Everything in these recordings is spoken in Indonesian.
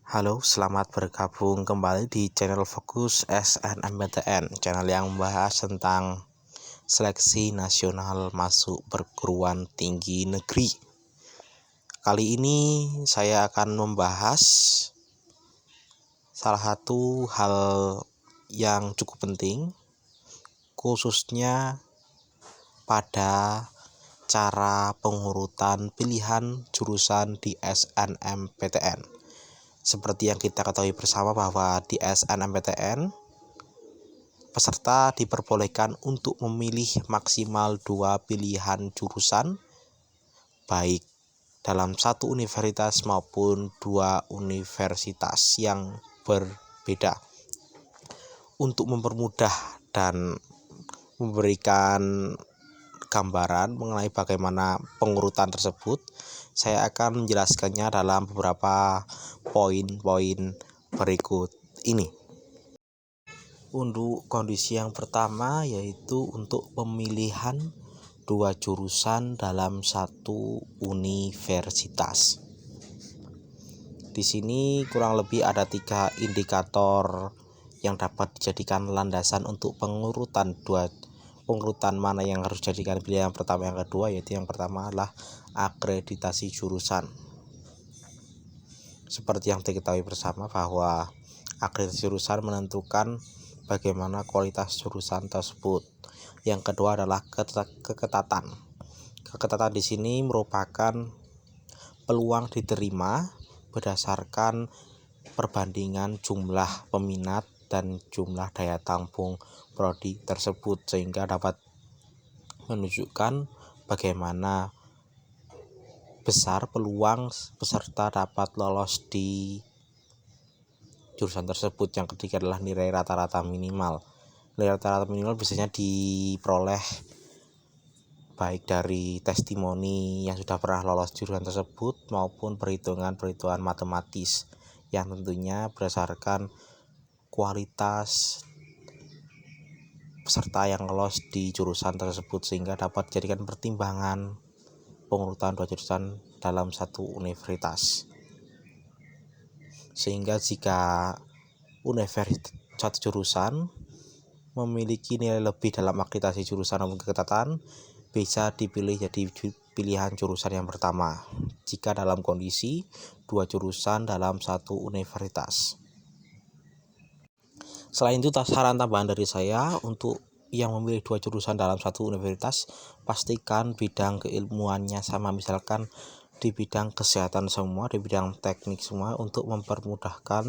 Halo, selamat bergabung kembali di channel Fokus SNMPTN, channel yang membahas tentang seleksi nasional masuk perguruan tinggi negeri. Kali ini saya akan membahas salah satu hal yang cukup penting, khususnya pada cara pengurutan pilihan jurusan di SNMPTN. Seperti yang kita ketahui bersama bahwa di SNMPTN peserta diperbolehkan untuk memilih maksimal 2 pilihan jurusan, baik dalam satu universitas maupun 2 universitas yang berbeda. Untuk mempermudah dan memberikan gambaran mengenai bagaimana pengurutan tersebut, saya akan menjelaskannya dalam beberapa poin-poin berikut ini. Untuk kondisi yang pertama yaitu untuk pemilihan 2 jurusan dalam satu universitas. Di sini kurang lebih ada 3 indikator yang dapat dijadikan landasan untuk pengurutan mana yang harus dijadikan pilihan pertama yang kedua, yaitu yang pertama adalah akreditasi jurusan. Seperti yang diketahui bersama bahwa akreditasi jurusan menentukan bagaimana kualitas jurusan tersebut. Yang kedua adalah keketatan. Keketatan di sini merupakan peluang diterima berdasarkan perbandingan jumlah peminat dan jumlah daya tampung prodi tersebut, sehingga dapat menunjukkan bagaimana besar peluang peserta dapat lolos di jurusan tersebut. Yang ketiga adalah nilai rata-rata minimal. Nilai rata-rata minimal biasanya diperoleh baik dari testimoni yang sudah pernah lolos jurusan tersebut maupun perhitungan matematis yang tentunya berdasarkan kualitas peserta yang lolos di jurusan tersebut, sehingga dapat dijadikan pertimbangan pengurutan 2 jurusan dalam satu universitas. Sehingga jika universitas satu jurusan memiliki nilai lebih dalam akreditasi jurusan maupun keketatan, bisa dipilih jadi pilihan jurusan yang pertama jika dalam kondisi 2 jurusan dalam satu universitas. Selain itu, saran tambahan dari saya untuk yang memilih 2 jurusan dalam satu universitas, pastikan bidang keilmuannya sama, misalkan di bidang kesehatan semua, di bidang teknik semua, untuk mempermudahkan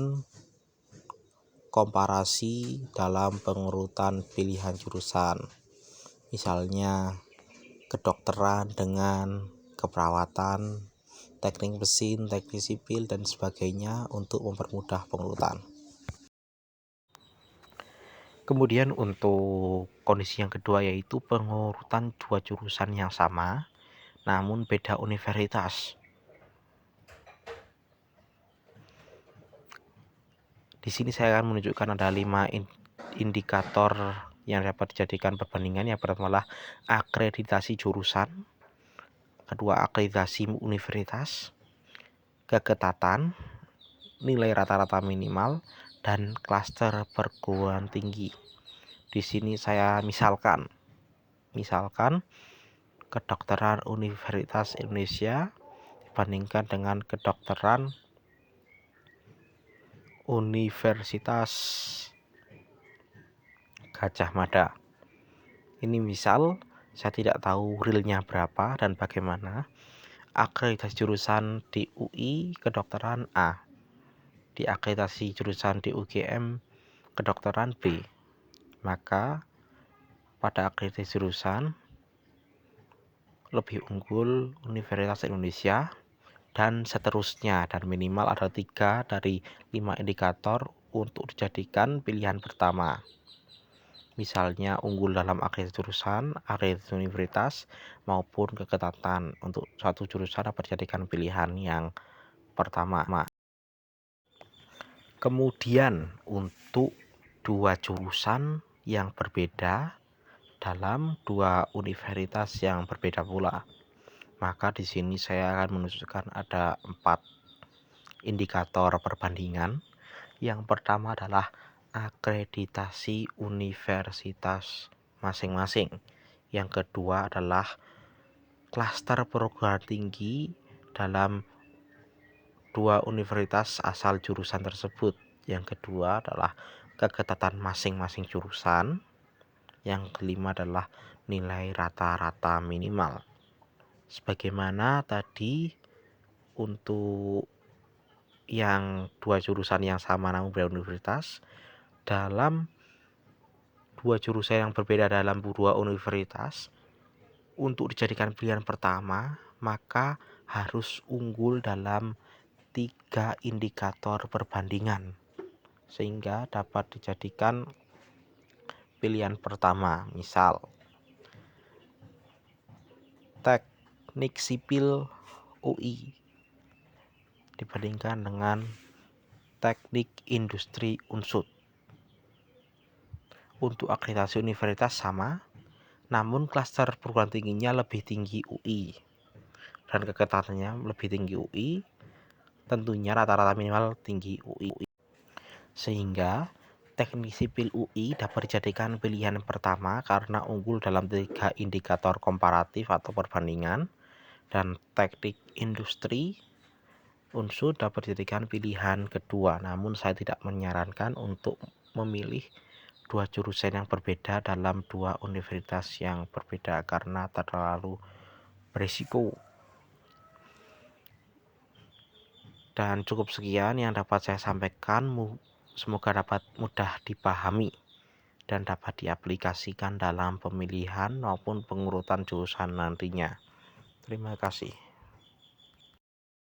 komparasi dalam pengurutan pilihan jurusan. Misalnya kedokteran dengan keperawatan, teknik mesin, teknik sipil, dan sebagainya, untuk mempermudah pengurutan. Kemudian untuk kondisi yang kedua yaitu pengurutan 2 jurusan yang sama namun beda universitas. Di sini saya akan menunjukkan ada 5 indikator yang dapat dijadikan perbandingan. Yang pertama adalah akreditasi jurusan, kedua akreditasi universitas, keketatan, nilai rata-rata minimal, dan klaster perguruan tinggi. Di sini saya misalkan kedokteran Universitas Indonesia dibandingkan dengan kedokteran Universitas Gadjah Mada. Ini misal, saya tidak tahu realnya berapa dan bagaimana. Akreditasi jurusan di UI kedokteran A, di akreditasi jurusan di UGM kedokteran B. Maka pada akreditasi jurusan lebih unggul Universitas Indonesia, dan seterusnya, dan minimal ada 3 dari 5 indikator untuk dijadikan pilihan pertama. Misalnya unggul dalam akreditasi jurusan, akreditasi universitas, maupun keketatan. Untuk satu jurusan dapat dijadikan pilihan yang pertama. Kemudian untuk 2 jurusan yang berbeda dalam 2 universitas yang berbeda pula, maka di sini saya akan menunjukkan ada 4 indikator perbandingan. Yang pertama adalah akreditasi universitas masing-masing. Yang kedua adalah klaster perguruan tinggi dalam dua universitas asal jurusan tersebut. Yang kedua adalah kegetatan masing-masing jurusan. Yang kelima adalah nilai rata-rata minimal. Sebagaimana tadi untuk yang dua jurusan yang sama namun berbeda universitas, dalam dua jurusan yang berbeda dalam dua universitas, untuk dijadikan pilihan pertama, maka harus unggul dalam 3 indikator perbandingan sehingga dapat dijadikan pilihan pertama. Misal teknik sipil UI dibandingkan dengan teknik industri Unsud. Untuk akreditasi universitas sama, namun klaster perguruan tingginya lebih tinggi UI dan keketatannya lebih tinggi UI, tentunya rata-rata minimal tinggi UI. Sehingga teknik sipil UI dapat dijadikan pilihan pertama karena unggul dalam 3 indikator komparatif atau perbandingan, dan teknik industri Unsud dapat dijadikan pilihan kedua. Namun saya tidak menyarankan untuk memilih dua jurusan yang berbeda dalam dua universitas yang berbeda karena terlalu berisiko. Dan cukup sekian yang dapat saya sampaikan, semoga dapat mudah dipahami dan dapat diaplikasikan dalam pemilihan maupun pengurutan jurusan nantinya. Terima kasih.